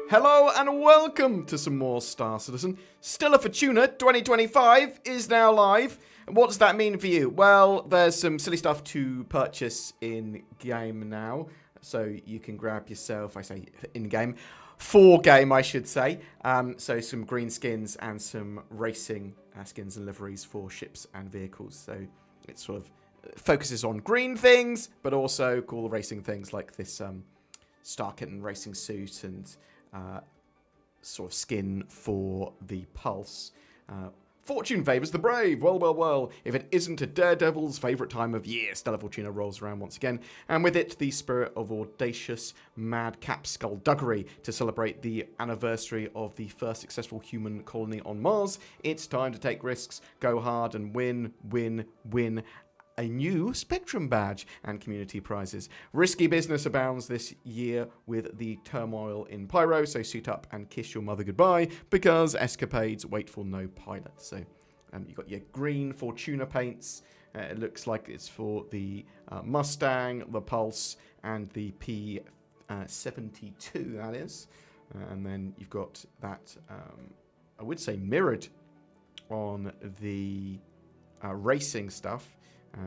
Hello and welcome to some more Star Citizen. Stella Fortuna 2025 is now live. What does that mean for you? Well, there's some silly stuff to purchase in-game now. So you can grab yourself, I say in-game, for-game I should say. So some green skins and some racing skins and liveries for ships and vehicles. So it sort of focuses on green things, but also cool racing things like this Kitten racing suit and sort of skin for the Pulse. Fortune favours the brave. Well. If it isn't a daredevil's favourite time of year, Stella Fortuna rolls around once again. And with it, the spirit of audacious madcap skullduggery to celebrate the anniversary of the first successful human colony on Mars. It's time to take risks, go hard and win a new Spectrum badge and community prizes. Risky business abounds this year with the turmoil in Pyro, so suit up and kiss your mother goodbye, because escapades wait for no pilot. So you've got your green Fortuna paints. It looks like it's for the Mustang, the Pulse, and the P72, that is. And then you've got that, I would say, mirrored on the racing stuff.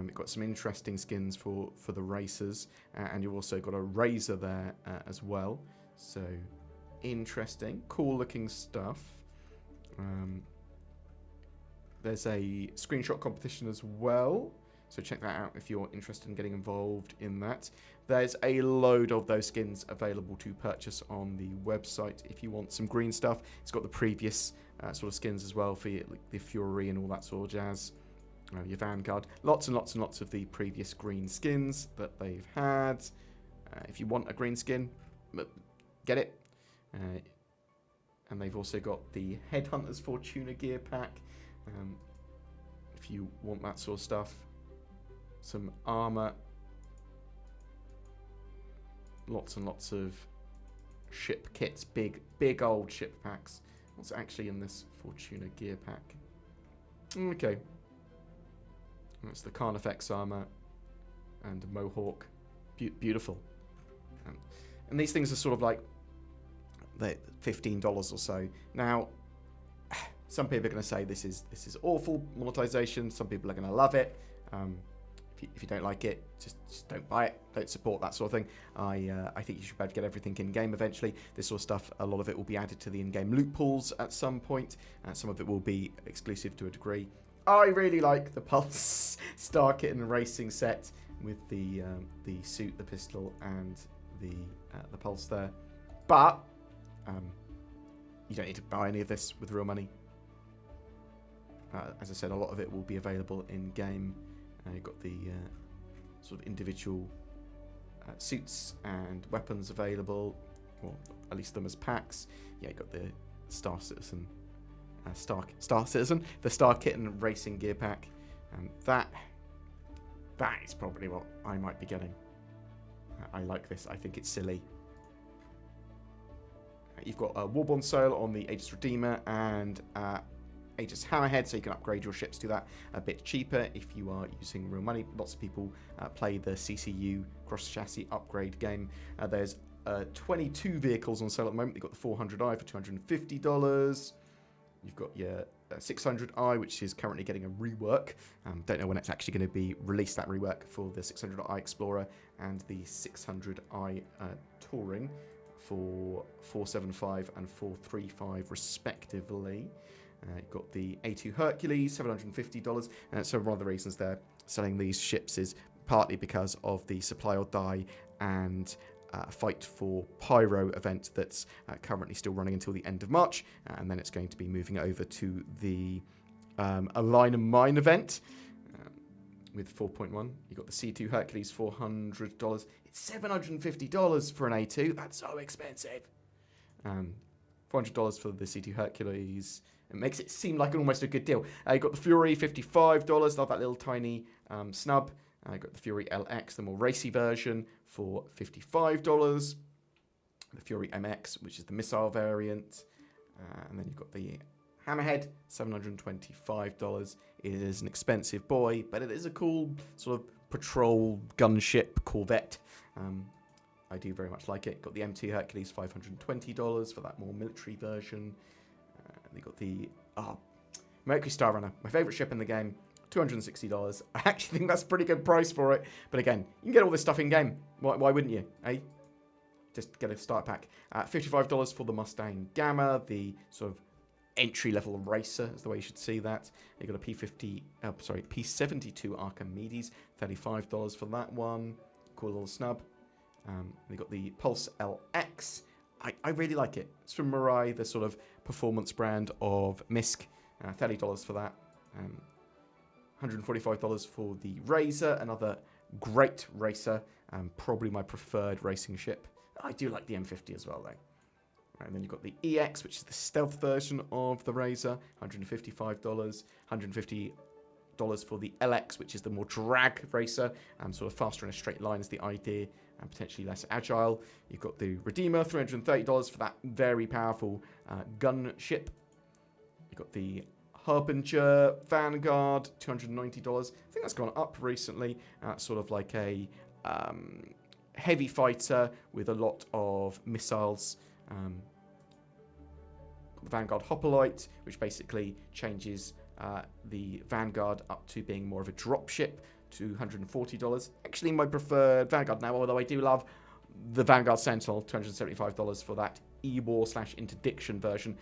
You've got some interesting skins for the racers, and you've also got a Razor there as well. So, interesting, cool-looking stuff. There's a screenshot competition as well, so check that out if you're interested in getting involved in that. There's a load of those skins available to purchase on the website if you want some green stuff. It's got the previous sort of skins as well for the Fury and all that sort of jazz. Your Vanguard. Lots and lots of the previous green skins that they've had. If you want a green skin, get it. And they've also got the Headhunters Fortuna gear pack. If you want that sort of stuff. Some armor. Lots and lots of ship kits. Big old ship packs. What's actually in this Fortuna gear pack? Okay. That's the Carnifex armor and Mohawk. Beautiful. And these things are sort of like $15 or so. Now, some people are going to say this is awful monetization. Some people are going to love it. If you don't like it, just don't buy it. Don't support that sort of thing. I think you should be able to get everything in-game eventually. This sort of stuff, a lot of it will be added to the in-game loot pools at some point. Some of it will be exclusive to a degree. I really like the Pulse Kitten racing set with the suit, the pistol, and the Pulse there. But you don't need to buy any of this with real money. As I said, a lot of it will be available in game. You've got the sort of individual suits and weapons available, or at least them as packs. Yeah, you've got the Star Citizen. The Kitten racing gear pack, and that is probably what I might be getting. I like this. I think it's silly. You've got a Warborn sale on the Aegis Redeemer and Aegis Hammerhead, so you can upgrade your ships to that a bit cheaper if you are using real money. Lots of people play the CCU cross-chassis upgrade game. There's 22 vehicles on sale at the moment. You've got the 400i for $250. You've got your 600i, which is currently getting a rework. Don't know when it's actually going to be released, that rework, for the 600i Explorer and the 600i Touring for $475 and $435 respectively. You've got the A2 Hercules, $750. So one of the reasons they're selling these ships is partly because of the Supply or Die and Fight for Pyro event that's currently still running until the end of March, and then it's going to be moving over to the Align and Mine event with 4.1. You've got the C2 Hercules, $400. It's $750 for an A2. That's so expensive. $400 for the C2 Hercules. It makes it seem like almost a good deal. You've got the Fury, $55. Love that little tiny snub. You've got the Fury LX, the more racy version, for $55. The Fury MX, which is the missile variant. And then you've got the Hammerhead, $725. It is an expensive boy, but it is a cool sort of patrol gunship Corvette. I do very much like it. Got the M2 Hercules, $520 for that more military version. They got the Mercury Star Runner, my favorite ship in the game, $260. I actually think that's a pretty good price for it. But again, you can get all this stuff in game. Why wouldn't you? Eh? Just get a start pack. $55 for the Mustang Gamma, the sort of entry-level racer is the way you should see that. You got a P72 Archimedes, $35 for that one. Cool little snub. They got the Pulse LX. I really like it. It's from Mirai, the sort of performance brand of MISC. $30 for that. $145 for the Razor, another great racer. Probably my preferred racing ship. I do like the M50 as well, though. And then you've got the EX, which is the stealth version of the Razor, $155. $150 for the LX, which is the more drag racer, sort of faster in a straight line is the idea, and potentially less agile. You've got the Redeemer, $330 for that very powerful gun ship. You've got the Harbinger Vanguard, $290. I think that's gone up recently. Sort of like a heavy fighter with a lot of missiles. The Vanguard Hoplite, which basically changes the Vanguard up to being more of a drop ship, $240. Actually, my preferred Vanguard now, although I do love the Vanguard Sentinel, $275 for that E-War/interdiction version.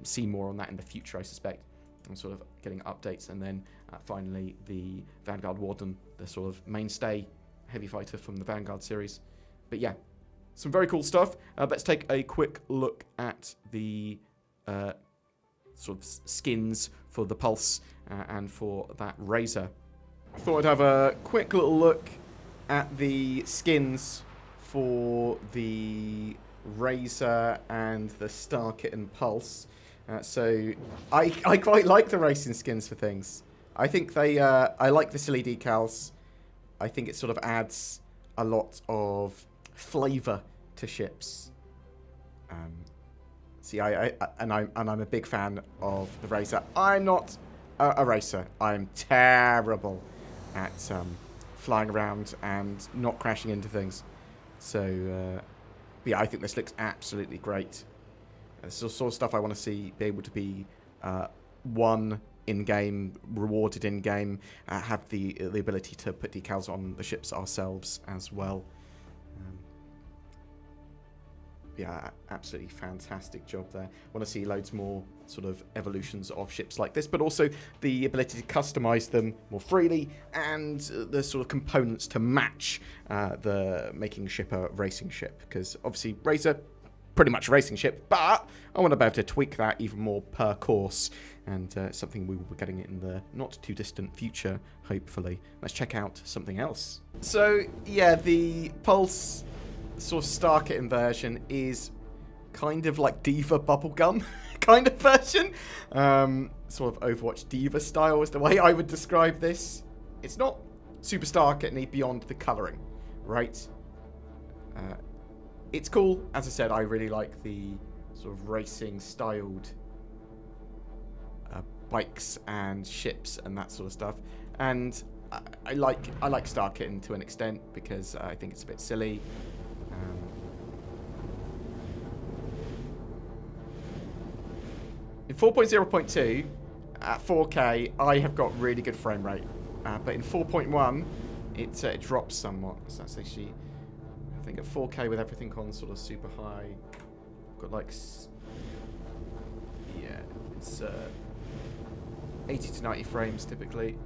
See more on that in the future, I suspect. I'm sort of getting updates. And then finally, the Vanguard Warden, the sort of mainstay heavy fighter from the Vanguard series. But yeah, some very cool stuff. Let's take a quick look at the sort of skins for the Pulse and for that Razor. I thought I'd have a quick little look at the skins for the Razor and the Star Kitten Pulse. So I quite like the racing skins for things. I think they I like the silly decals. I think it sort of adds a lot of flavour to ships. See, I'm a big fan of the Razor. I'm not a racer. I'm terrible at flying around and not crashing into things. So, yeah, I think this looks absolutely great. This is the sort of stuff I want to see be able to be won in-game, rewarded in-game, have the ability to put decals on the ships ourselves as well. Yeah, absolutely fantastic job there. Want to see loads more sort of evolutions of ships like this, but also the ability to customize them more freely and the sort of components to match the making ship a racing ship. Because obviously Razor, pretty much a racing ship, but I want to be able to tweak that even more per course, and something we will be getting in the not too distant future, hopefully. Let's check out something else. So yeah, the Pulse sort of Star Kitten version is kind of like Diva Bubblegum kind of version. Sort of Overwatch Diva style is the way I would describe this. It's not super Star Kitten-y beyond the colouring, right? It's cool. As I said, I really like the sort of racing styled bikes and ships and that sort of stuff. And I like Star Kitten to an extent because I think it's a bit silly. In 4.0.2 at 4K, I have got really good frame rate, but in 4.1, it drops somewhat. So that's actually, I think at 4K with everything on sort of super high, got like, yeah, it's 80 to 90 frames typically.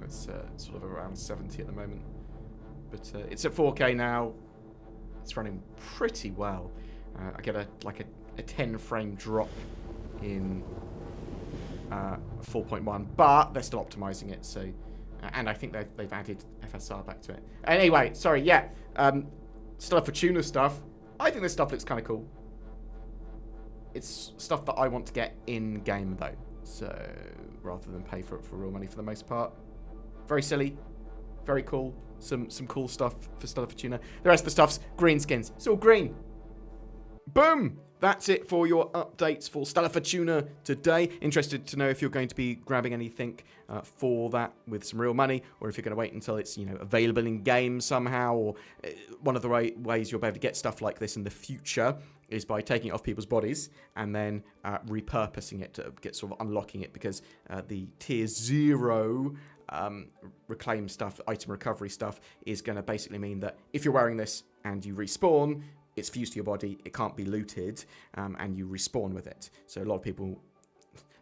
It's sort of around 70 at the moment, but it's at 4K now. It's running pretty well. I get a 10 frame drop in 4.1, but they're still optimizing it. So, and I think they've added FSR back to it. Anyway, sorry, yeah, Stella Fortuna stuff. I think this stuff looks kind of cool. It's stuff that I want to get in game though, so rather than pay for it for real money for the most part. Very silly, very cool. Some cool stuff for Stella Fortuna. The rest of the stuff's green skins. It's all green. Boom! that's it for your updates for Stella Fortuna today. Interested to know if you're going to be grabbing anything for that with some real money, or if you're going to wait until it's available in game somehow. Or one of the ways you'll be able to get stuff like this in the future is by taking it off people's bodies and then repurposing it to get sort of unlocking it, because the tier 0 reclaim stuff, item recovery stuff, is going to basically mean that if you're wearing this and you respawn, it's fused to your body, it can't be looted, and you respawn with it. So a lot of people,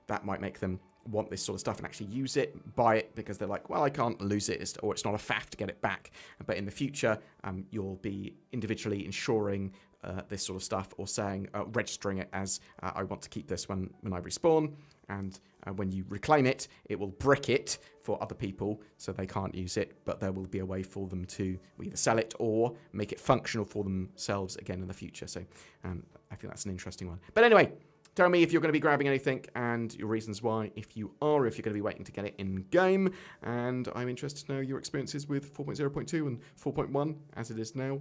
that might make them want this sort of stuff and actually use it, buy it, because they're like, well, I can't lose it, or it's not a faff to get it back. But in the future, you'll be individually insuring this sort of stuff, or saying, registering it as, I want to keep this when I respawn. And when you reclaim it, it will brick it for other people so they can't use it, but there will be a way for them to either sell it or make it functional for themselves again in the future. So I think that's an interesting one. But anyway, tell me if you're going to be grabbing anything and your reasons why, if you are, or if you're going to be waiting to get it in-game. And I'm interested to know your experiences with 4.0.2 and 4.1 as it is now.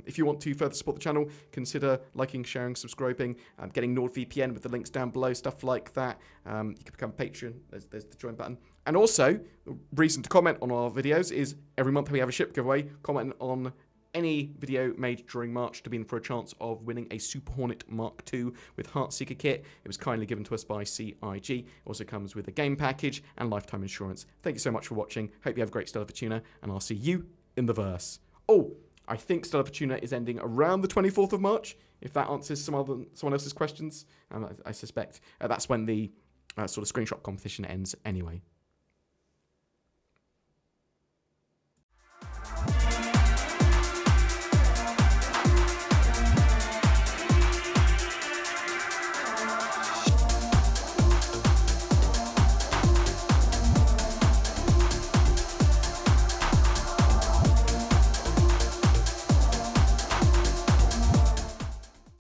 If you want to further support the channel, consider liking, sharing, subscribing, getting NordVPN with the links down below, stuff like that. You can become a patron. There's the join button. And also, the reason to comment on our videos is every month we have a ship giveaway. Comment on any video made during March to be in for a chance of winning a Super Hornet Mark II with Heartseeker kit. It was kindly given to us by CIG. It also comes with a game package and lifetime insurance. Thank you so much for watching. Hope you have a great Stella Fortuna, and I'll see you in the verse. Oh, I think Stella Fortuna is ending around the 24th of March, if that answers someone else's questions. I suspect that's when the sort of screenshot competition ends anyway.